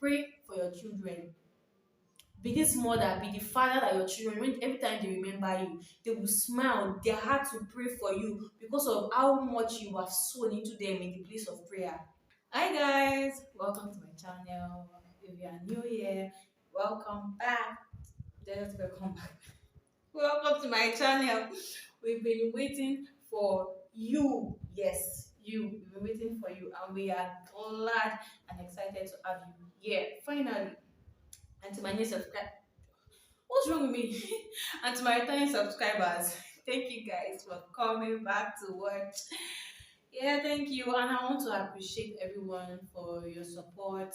pray for your children. Be this mother, be the father that your children, when every time they remember you, they will smile. Their heart will pray for you because of how much you have sown into them in the place of prayer. Hi guys, welcome to my channel. If you are new here, welcome back. Just welcome back. Welcome to my channel. We've been waiting for you. Yes, you. We've been waiting for you, and we are glad and excited to have you here finally. And to my new subscribers, what's wrong with me? And to my returning subscribers, thank you guys for coming back to watch. Yeah, thank you. And I want to appreciate everyone for your support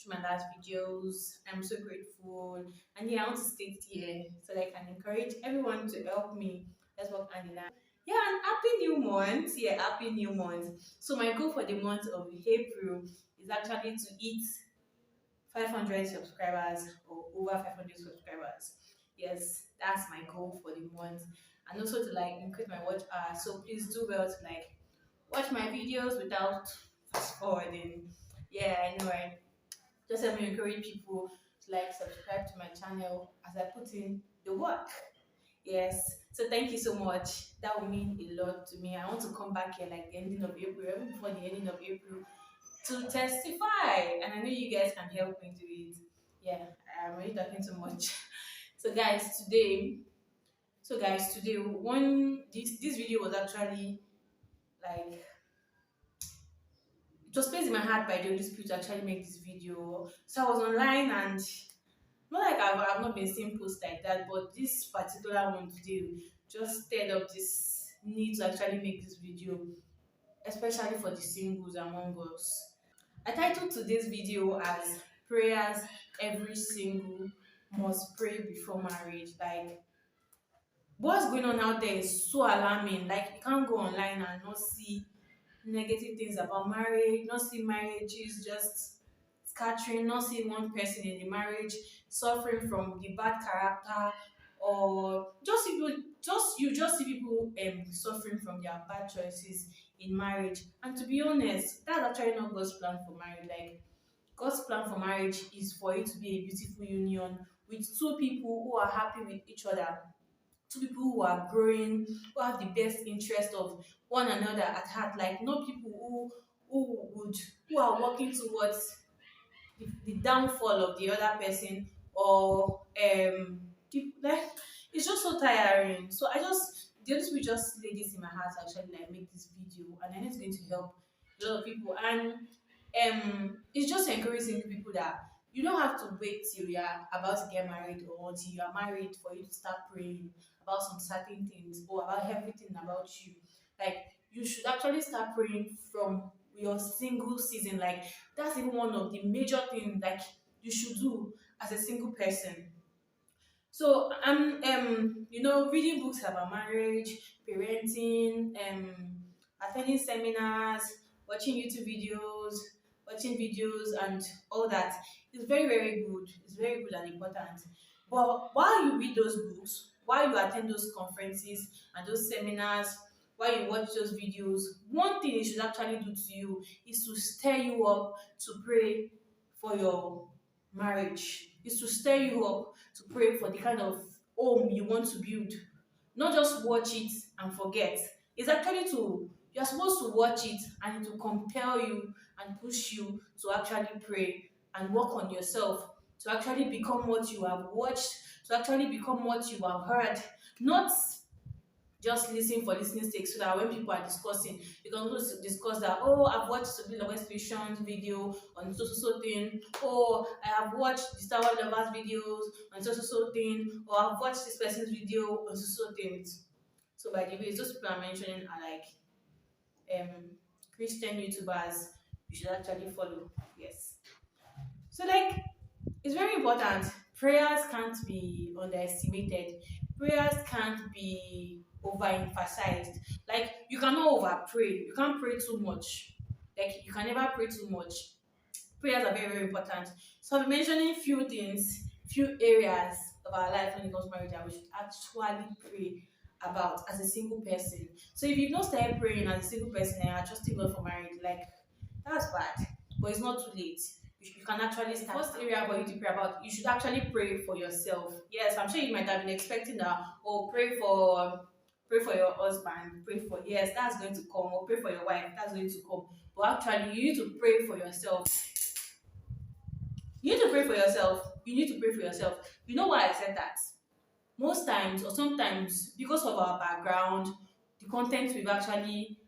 through my last videos. I'm so grateful. And yeah, I want to stay here so that I can encourage everyone to help me. Let's work hand in hand. Yeah, and happy new month. Yeah, happy new month. So my goal for the month of April is actually to hit 500 subscribers or over 500 subscribers. Yes, that's my goal for the month. And also to like increase my watch hour. So please do well to like watch my videos without fast forwarding. Yeah, I know, right? Just help me encourage people to like subscribe to my channel as I put in the work. Yes, so thank you so much. That will mean a lot to me. I want to come back here like the ending of April, even before the ending of April, to testify. And I know you guys can help me do it. Yeah, I'm already talking too much. So guys, today one this video was actually like it was placed in my heart by the Holy Spirit to actually make this video. So I was online and not like I've not been seeing posts like that, but this particular one today just stirred up this need to actually make this video, especially for the singles among us. I titled today's video as prayers every single must pray before marriage. Like what's going on out there is so alarming. Like you can't go online and not see negative things about marriage, not see marriages just scattering, not see one person in the marriage suffering from the bad character, or just see people suffering from their bad choices in marriage. And to be honest, that's actually not God's plan for marriage. Like God's plan for marriage is for it to be a beautiful union with two people who are happy with each other, two people who are growing, who have the best interest of one another at heart, like not people who are working towards the downfall of the other person, or like it's just so tiring. So I just the Holy Spirit just laid this in my heart to actually like make this video, and I know it's going to help a lot of people. And it's just encouraging people that you don't have to wait till you are about to get married or until you are married for you to start praying about some certain things or about everything about you. Like you should actually start praying from your single season. Like that's even one of the major things like you should do as a single person. So I'm reading books about marriage, parenting, attending seminars, watching YouTube videos, and all that. It's very, very good. It's very good and important. But while you read those books, while you attend those conferences and those seminars, while you watch those videos, one thing it should actually do to you is to stir you up to pray for your marriage. Is to stir you up to pray for the kind of home you want to build. Not just watch it and forget. It's actually you're supposed to watch it and it will compel you and push you to actually pray and work on yourself, to actually become what you have watched, to actually become what you have heard. Not just listen for listening sake, so that when people are discussing, you can also discuss that, oh, I've watched Sabrina West Vision's video on so thing, or I have watched the Star Wars Lovers videos on so thing, or I've watched this person's video on so things. So by the way, those people I'm mentioning are like Christian YouTubers you should actually follow. Yes. So like it's very important. Prayers can't be underestimated. Prayers can't be overemphasized. Like you cannot over pray. You can't pray too much. Like you can never pray too much. Prayers are very, very important. So I'll be mentioning few things, few areas of our life when it comes to marriage that we should actually pray about as a single person. So if you've not started praying as a single person and you're trusting God for marriage, like that's bad. But it's not too late. you can actually start. First area for you to pray about, you should actually pray for yourself. Yes, I'm sure you might have been expecting that, oh, pray for your husband, pray for, yes, that's going to come, or pray for your wife, that's going to come. But actually, you need to pray for yourself. You need to pray for yourself. You need to pray for yourself. You know why I said that? Most times or sometimes, because of our background, the content we've actually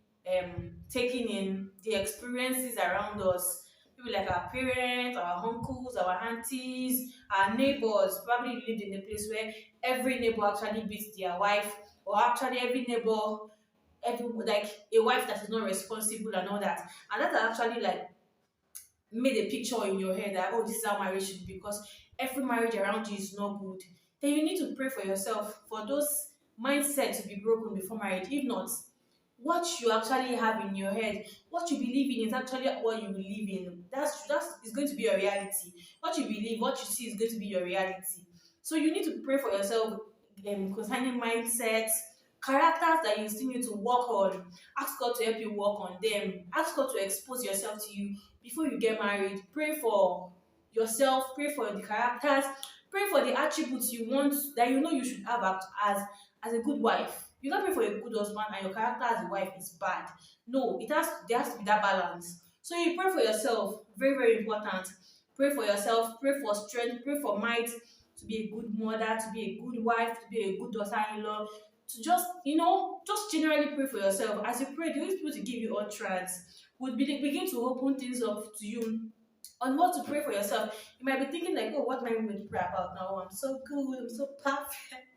taken in, the experiences around us, people like our parents, our uncles, our aunties, our neighbors, probably lived in a place where every neighbor actually beats their wife, or actually every neighbor, every, like a wife that is not responsible and all that. And that actually like made a picture in your head that, oh, this is how marriage should be, because every marriage around you is not good. Then you need to pray for yourself for those mindsets to be broken before marriage. If not, what you actually have in your head, what you believe in is actually what you believe in. That's is going to be your reality. What you believe, what you see is going to be your reality. So you need to pray for yourself concerning mindsets, characters that you still need to work on. Ask God to help you work on them. Ask God to expose yourself to you before you get married. Pray for yourself, pray for the characters, pray for the attributes you want, that you know you should have as a good wife. You don't pray for a good husband and your character as a wife is bad. No, there has to be that balance. So you pray for yourself, very, very important. Pray for yourself, pray for strength, pray for might, to be a good mother, to be a good wife, to be a good daughter-in-law, to just, just generally pray for yourself. As you pray, the Holy Spirit will give you utterance, would begin to open things up to you on what to pray for yourself. You might be thinking like, oh, what am I going to pray about now? I'm so good, I'm so perfect,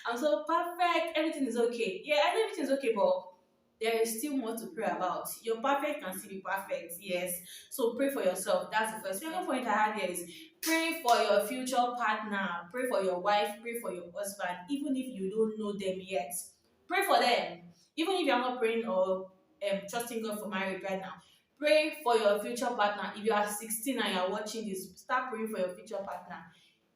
I'm so perfect, everything is okay. Yeah, I know everything is okay, but there is still more to pray about. Your perfect can still be perfect, yes. So pray for yourself. That's the first. Second point I have here is pray for your future partner. Pray for your wife. Pray for your husband. Even if you don't know them yet, pray for them. Even if you're not praying or trusting God for marriage right now, pray for your future partner. If you are 16 and you're watching this, start praying for your future partner.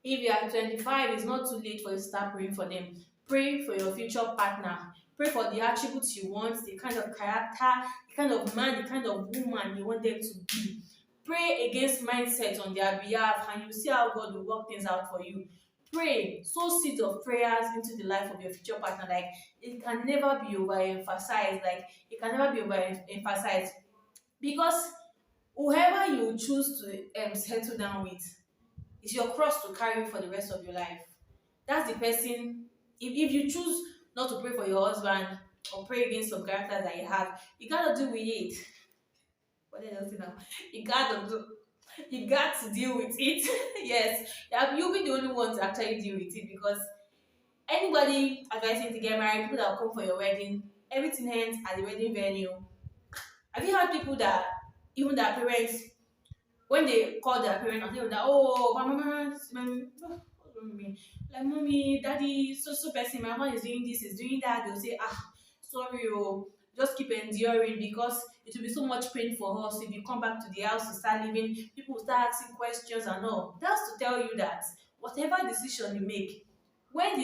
If you are 25, it's not too late for you to start praying for them. Pray for your future partner. Pray for the attributes you want, the kind of character, the kind of man, the kind of woman you want them to be. Pray against mindset on their behalf, and you see how God will work things out for you. Pray, sow seeds of prayers into the life of your future partner. Like, it can never be overemphasized. Like, it can never be overemphasized, because whoever you choose to settle down with, it's your cross to carry for the rest of your life. That's the person. If you choose not to pray for your husband or pray against some characters that you have, you gotta deal with it. What did I say now? You got to deal with it. Yes, you'll be the only one to actually deal with it, because anybody advising to get married, people that will come for your wedding, everything ends at the wedding venue. Have you had people that even their parents, when they call their parents and tell them that, oh, my mama, what's wrong with me? Like, mommy, daddy, so person, my mama is doing this, is doing that. They'll say, ah, sorry, oh, just keep enduring, because it will be so much pain for us if you come back to the house to start living. People will start asking questions and all. That's to tell you that whatever decision you make, when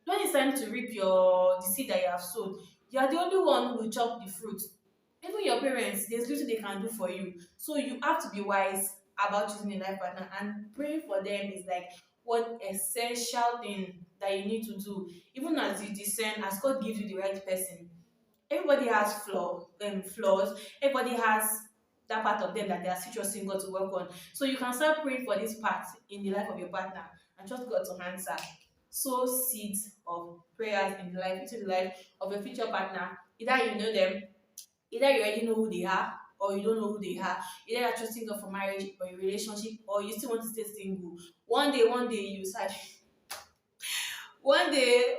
when it's time to reap the seed that you have sown, you are the only one who will chop the fruit. Even your parents, there's little they can do for you. So you have to be wise about choosing a life partner, and praying for them is like one essential thing that you need to do. Even as you discern, as God gives you the right person. Everybody has flaws. Everybody has that part of them that they are still trusting God to work on. So you can start praying for this part in the life of your partner and trust God to answer. Sow seeds of prayers in the life, into the life of your future partner. Either you know them, either you already know who they are, or you don't know who they are. Either you're trusting God for marriage or a relationship, or you still want to stay single. One day you start. One day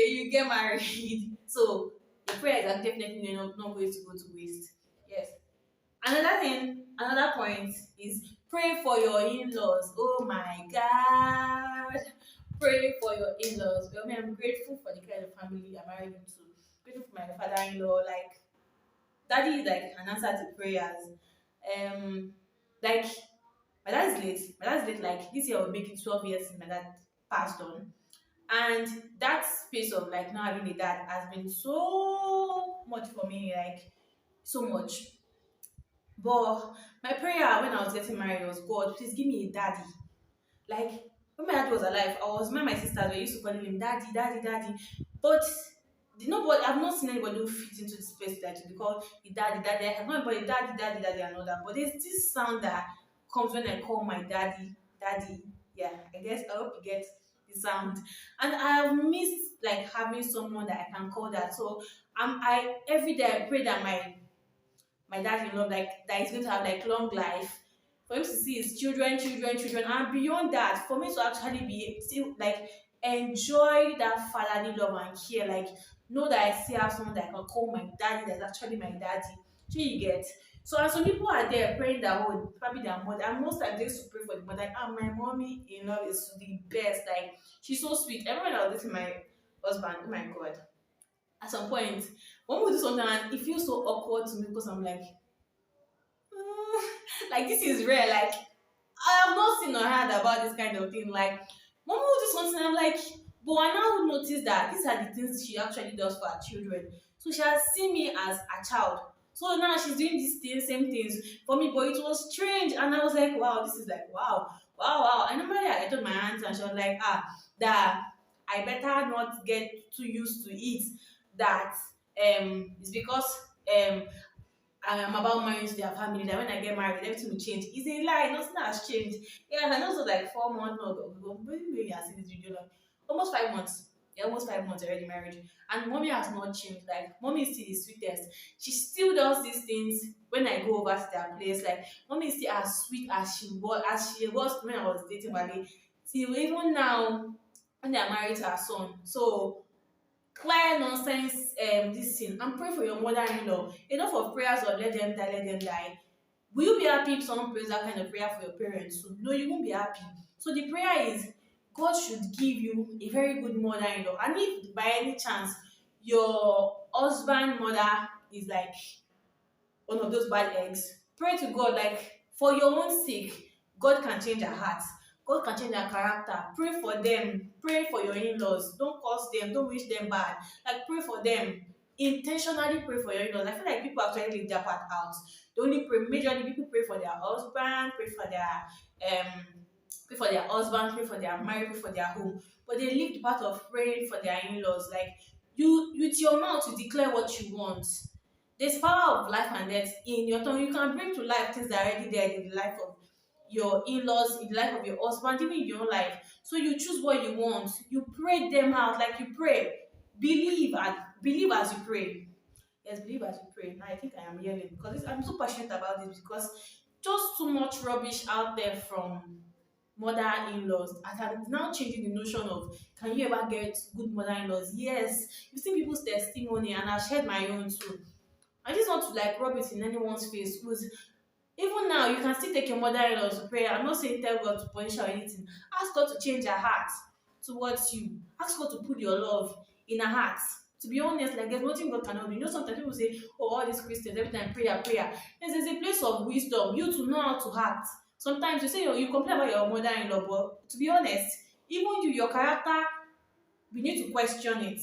you get married. So the prayer is definitely not going to go to waste. Yes. Another point is pray for your in-laws. Oh my God. Pray for your in-laws. Well, I'm grateful for the kind of family I'm married into. Grateful for my father-in-law. Like, daddy is like an answer to prayers. Like, my dad is late. My dad is late. Like, this year will make it 12 years since my dad passed on. And that space of like not having a dad has been so much for me, like so much. But my prayer when I was getting married was, God, please give me a daddy. Like when my dad was alive, I was my sisters were used to calling him daddy, daddy, daddy. But nobody, I've not seen anybody who fits into this space that to be called the daddy, daddy. I have not anybody daddy, daddy, daddy, and all that. But there's this sound that comes when I call my daddy, daddy. Yeah, I guess I hope you get the sound. And I have missed like having someone that I can call that. So I every day I pray that my dad-in-law, like that he's going to have like long life, for him to see his children, children, children, and beyond that, for me to actually be still like enjoy that fatherly love and care, like know that I still have someone that I can call my daddy that's actually my daddy. So you get. So and some people are there praying that oh probably their mother, and most times they used to pray for the mother. Like, ah, my mommy in law is the best. Like she's so sweet. Everyone I was dating my husband, oh my god. At some point, when we do something and it feels so awkward to me because I'm like, like this is rare. Like I have not seen or heard about this kind of thing. Like mom will do something, I'm like, but I now notice that these are the things she actually does for her children. So she has seen me as a child. So now she's doing these things, same things for me, but it was strange. And I was like, wow, this is like, wow, wow, wow. And normally I told my aunt and she was like, ah, that I better not get too used to it. That it's because um I am about marrying to their family, that when I get married, everything will change. It's a lie, nothing has changed. Yes, I know so like 4 months, no, maybe I see this video like almost 5 months. Yeah, almost 5 months already married. And mommy has not changed. Like mommy is still the sweetest. She still does these things when I go over to their place. Like mommy is still as sweet as she was when I was dating Wale. Till even now when they are married to her son. So clear nonsense this thing and pray for your mother-in-law. Enough of prayers of let them die. Will you be happy if someone prays that kind of prayer for your parents? So, no, you won't be happy. So the prayer is God should give you a very good mother-in-law. And if by any chance your husband mother is like one of those bad eggs, pray to God, like for your own sake, God can change her heart. God can change her character. Pray for them. Pray for your in-laws. Don't curse them. Don't wish them bad. Like pray for them. Intentionally pray for your in-laws. I feel like people actually leave their part out. They only pray. Majorly people pray for their husband, pray for their husband, pray for their marriage, pray for their home. But they leave the part of praying for their in-laws. Like you, with your mouth, you declare what you want. There's power of life and death in your tongue. You can bring to life things that are already there in the life of your in-laws, in the life of your husband, even in your own life. So you choose what you want. You pray them out, like you pray. Believe as you pray. Yes, believe as you pray. Now I think I am yelling because I'm so passionate about this because just too much rubbish out there from mother-in-laws. And I'm now changing the notion of can you ever get good mother-in-laws? Yes, you've seen people's testimony and I've shared my own too. I just want to like rub it in anyone's face who's even now you can still take your mother-in-law to prayer. I'm not saying tell God to punish her or anything. Ask God to change her heart towards you. Ask God to put your love in her heart. To be honest, like there's nothing God cannot do. You know, sometimes people say, oh, all these Christians, every time prayer, prayer. Yes, there's a place of wisdom. You to know how to act. Sometimes you say you complain about your mother-in-law, but to be honest, even you, your character, we need to question it.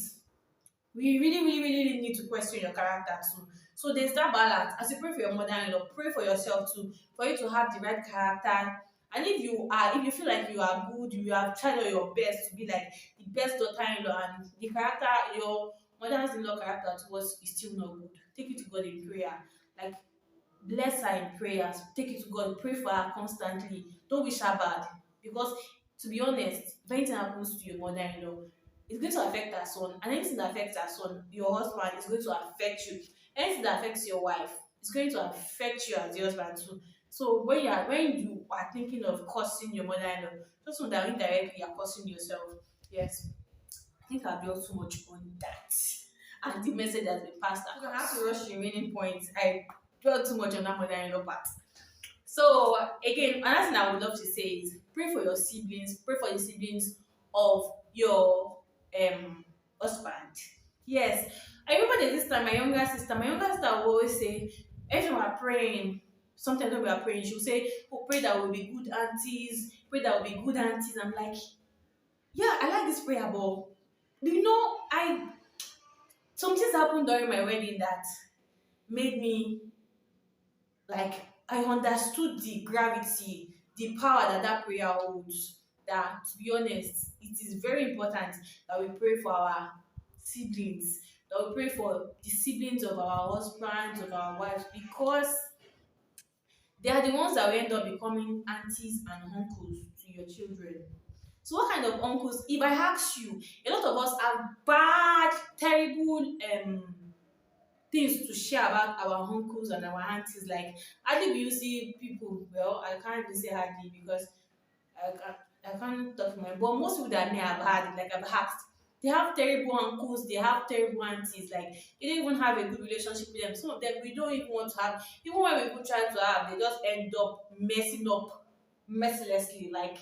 We really, really, really, really need to question your character too. So there's that balance. As you pray for your mother-in-law, pray for yourself too, for you to have the right character. And if you feel like you are good, you have tried all your best to be like the best daughter-in-law, and the character, your mother-in-law character towards is still not good, take it to God in prayer. Like bless her in prayers, take it to God, pray for her constantly. Don't wish her bad because, to be honest, if anything happens to your mother-in-law, it's going to affect her son, and anything that affects her son, your husband, is going to affect you. Anything that affects your wife, it's going to affect you as the husband too. So when you are thinking of cursing your mother-in-law, just know that indirectly you're cursing yourself. Yes, I think I've done too much on that. And the message has been passed across. I have to rush the remaining points. I dwell too much on that mother-in-law part. So again, another thing I would love to say is pray for your siblings, pray for the siblings of your husband. Yes. I remember there's this time my younger sister will always say, every time we're praying, sometimes when we are praying, she'll say, oh, pray that we'll be good aunties, pray that we'll be good aunties. I'm like, yeah, I like this prayer, but you know, I some things happened during my wedding that made me Like, I understood the gravity, the power that that prayer holds. That, to be honest, it is very important that we pray for our siblings, that we pray for the siblings of our husbands, of our wives, because they are the ones that will end up becoming aunties and uncles to your children. So, what kind of uncles? If I ask you, a lot of us have bad, terrible things to share about our uncles and our aunties. Like, hardly do you see people, well, I can't even say hardly because I can't talk for my, but most people that may have had, like I've asked, they have terrible uncles, they have terrible aunties, like they don't even have a good relationship with them. Some of them we don't even want to have, even when we try to have, they just end up messing up mercilessly. Like,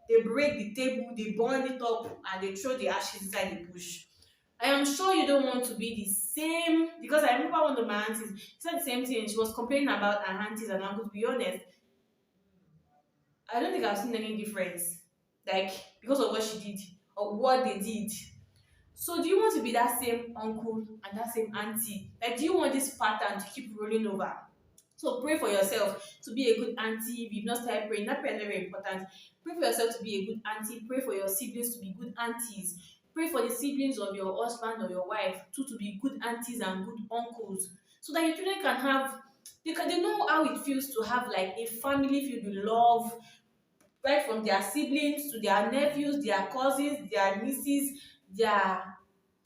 they break the table, they burn it up, and they throw the ashes inside the bush. I am sure you don't want to be the same, because I remember one of my aunties, she said the same thing. She was complaining about her aunties and uncles. To be honest, I don't think I've seen any difference, like, because of what she did or what they did. So, do you want to be that same uncle and that same auntie? Like, do you want this pattern to keep rolling over? So, pray for yourself to be a good auntie. If you've not started praying, that prayer is very important. Pray for yourself to be a good auntie. Pray for your siblings to be good aunties. Pray for the siblings of your husband or your wife too, to be good aunties and good uncles, so that your children can have, they know how it feels to have like a family filled with love, right from their siblings to their nephews, their cousins, their nieces, their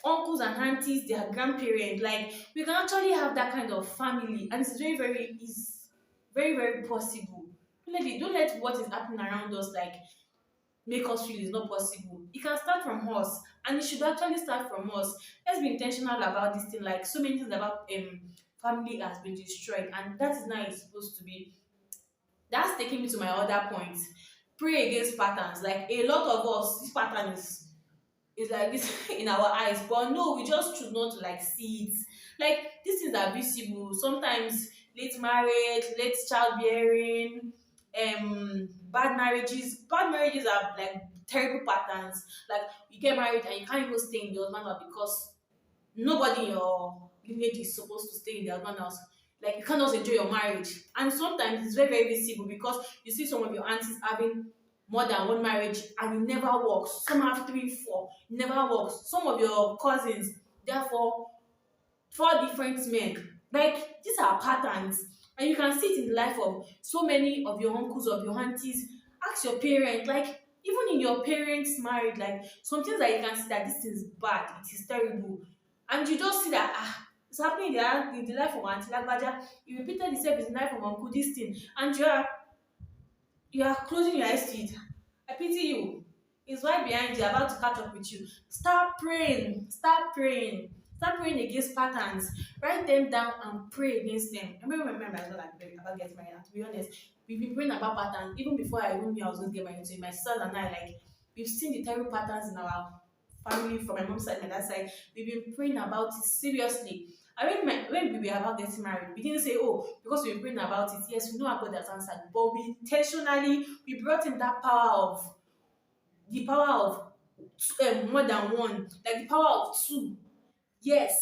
uncles and aunties, their grandparents. Like, we can actually have that kind of family, and it's very, very possible. Don't let what is happening around us like make us feel it's not possible. It can start from us, and it should actually start from us. Let's be intentional about this thing. Like, so many things about family has been destroyed, and that is not how it's supposed to be. That's taking me to my other point. Pray against patterns. Like, a lot of us, this pattern is like this in our eyes, but no, we just choose not to like see it. Like, these things are visible. Sometimes late marriage, late childbearing, bad marriages are like terrible patterns. Like, you get married and you can't even stay in the husband house because nobody in your lineage is supposed to stay in their husband house. Like, you cannot enjoy your marriage. And sometimes it's very, very visible because you see some of your aunties having more than one marriage and it never works. Some have three, four, it never works. Some of your cousins, therefore, four different men. Like, these are patterns. And you can see it in the life of so many of your uncles, of your aunties. Ask your parents, like, even in your parents' marriage, like, some things that you can see that this is bad, it is terrible. And you just see that, it's happening in the life of Auntie Lagbaja. You repeated the same in the life of Uncle this thing. And you are closing your eyes to it. I pity you. It's right behind you, about to catch up with you. Start praying. Start praying. Start praying against patterns. Write them down and pray against them. I remember I was like about getting married. And to be honest, we've been praying about patterns even before I even knew I was going to get married. So my sisters and I, like, we've seen the terrible patterns in our family from my mom's side and that side. We've been praying about it seriously. I mean, when we were about getting married, we didn't say, oh, because we were praying about it, yes, we know our God has answered, but we intentionally, we brought in that the power of more than one, like the power of two. Yes,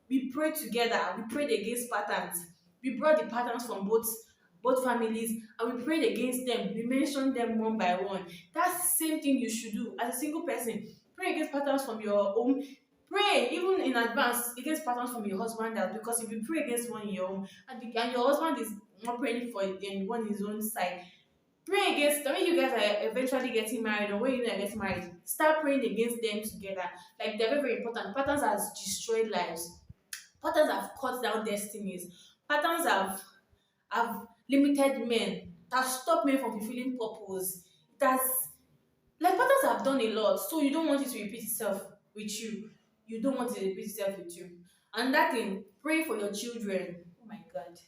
we prayed together. We prayed against patterns. We brought the patterns from both families and we prayed against them. We mentioned them one by one. That's the same thing you should do as a single person. Pray against patterns from your home. Pray even in advance against patterns from your husband house, because if you pray against one in your home and your husband is not praying for one in his own side, pray against, when you guys are eventually getting married or when you're not getting married, start praying against them together. Like, they're very, very important. Patterns have destroyed lives. Patterns have cut down destinies. Patterns have limited men. It has stopped men from fulfilling purpose. It has, like, patterns have done a lot. So you don't want it to repeat itself with you. You don't want it to repeat itself with you. And that thing, pray for your children. Oh my God.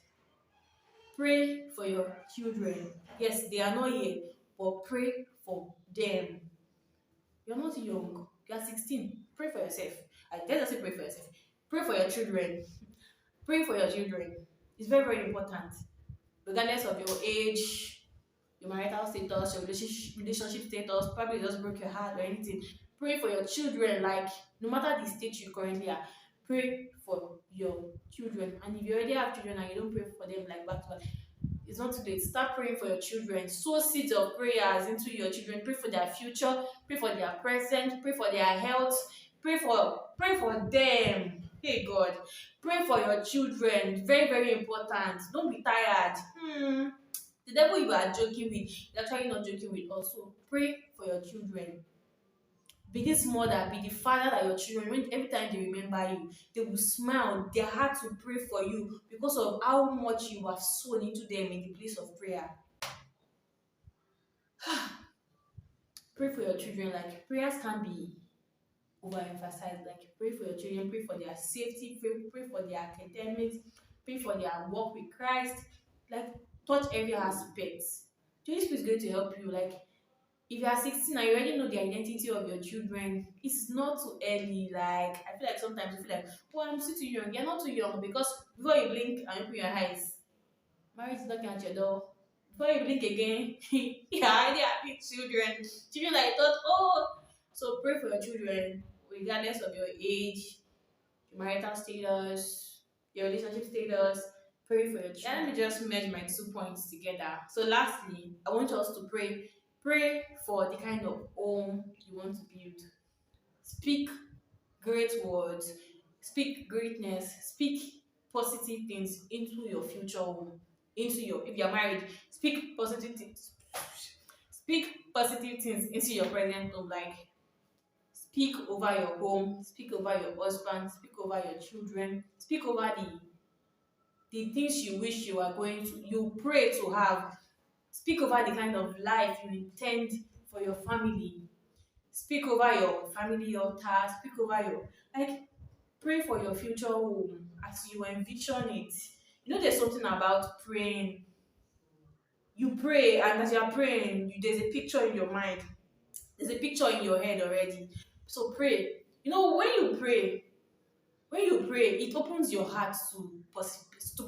Pray for your children. Yes, they are not here, but pray for them. You're not young. You're 16. Pray for yourself. I tell you, say pray for yourself. Pray for your children. Pray for your children. It's very, very important. Regardless of your age, your marital status, your relationship status, probably just broke your heart or anything. Pray for your children. Like, no matter the state you currently are, pray for your children. And if you already have children and you don't pray for them, like, back to back, It's not too late. Start praying for your children. Sow seeds of prayers into your children. Pray for their future. Pray for their present. Pray for their health. Pray for them. Hey God. Pray for your children. Very, very important. Don't be tired. The devil you are joking with, you're actually not joking with. Also, pray for your children. Be this mother, be the father that your children, when every time they remember you, they will smile. Their heart will pray for you because of how much you have sown into them in the place of prayer. Pray for your children. Like prayers can be overemphasized. Like pray for your children, pray for their safety, pray for their academics, pray for their walk with Christ. Like touch every aspect. The Holy Spirit is going to help you. Like if you are 16 and you already know the identity of your children, it's not too early. Like I feel like sometimes you feel like, oh, I'm still too young. You're not too young because before you blink and open your eyes, marriage is knocking at your door. Before you blink again, you're already having children. Children that you thought, oh, so pray for your children, regardless of your age, your marital status, your relationship status. Pray for your children. Let me just merge my 2 points together. So, lastly, I want us to pray. Pray for the kind of home you want to build. Speak great words. Speak greatness. Speak positive things into your future home. Into your, if you're married, speak positive things. Speak positive things into your present home. Like speak over your home, speak over your husband, speak over your children, speak over the things you wish you are going to, you pray to have. Speak over the kind of life you intend for your family. Speak over your family altar. Speak over your, like, pray for your future home as you envision it. You know, there's something about praying. You pray, and as you are praying, there's a picture in your mind. There's a picture in your head already. So pray. You know, when you pray, it opens your heart to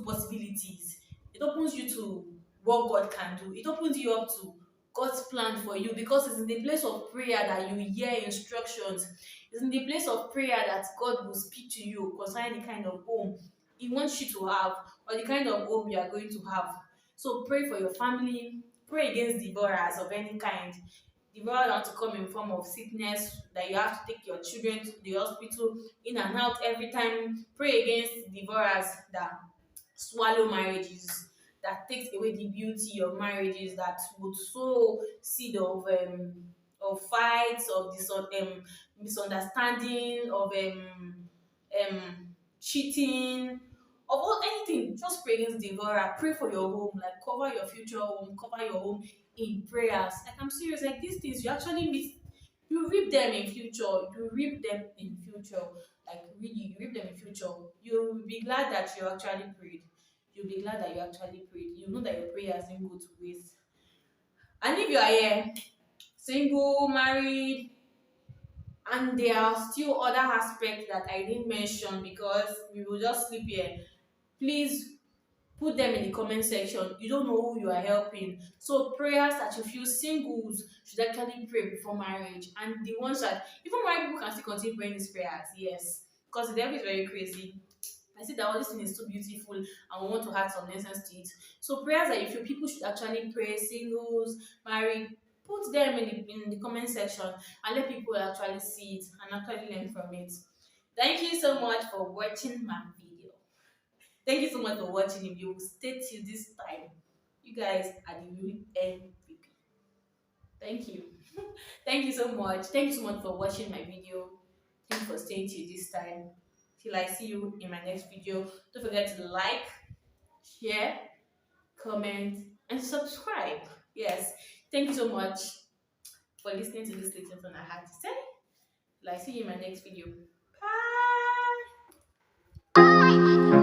possibilities. It opens you to what God can do. It opens you up to God's plan for you because it's in the place of prayer that you hear instructions. It's in the place of prayer that God will speak to you concerning the kind of home He wants you to have or the kind of home you are going to have. So pray for your family. Pray against devourers of any kind. Devourer want to come in form of sickness that you have to take your children to the hospital in and out every time. Pray against devourers that swallow marriages, that takes away the beauty of marriages, that would sow seed of fights, of misunderstanding, of cheating, of all anything. Just pray against devourer. Pray for your home, like cover your future home, cover your home in prayers. Like I'm serious, like these things you actually miss. You reap them in future. You reap them in future. Like really, you reap them in future. You'll be glad that you actually prayed. You'll be glad that you actually prayed. You know that your prayers didn't go to waste. And if you are here, single, married, and there are still other aspects that I didn't mention because we will just sleep here, please put them in the comment section. You don't know who you are helping. So prayers that you feel singles should actually pray before marriage, and the ones that even married people can still continue praying these prayers. Yes, because the devil is very crazy. I see that all this thing is too beautiful and we want to add some lessons to it. So prayers that you feel people should actually pray, singles, married, put them in the comment section and let people actually see it and actually learn from it. Thank you so much for watching my video. Thank you so much for watching. If you stay till this time, you guys are the real MVP. Thank you. Thank you so much. Thank you so much for watching my video. Thank you for staying till this time. Till I see you in my next video. Don't forget to like, share, comment, and subscribe. Yes. Thank you so much for listening to this little thing I had to say. Till I see you in my next video. Bye.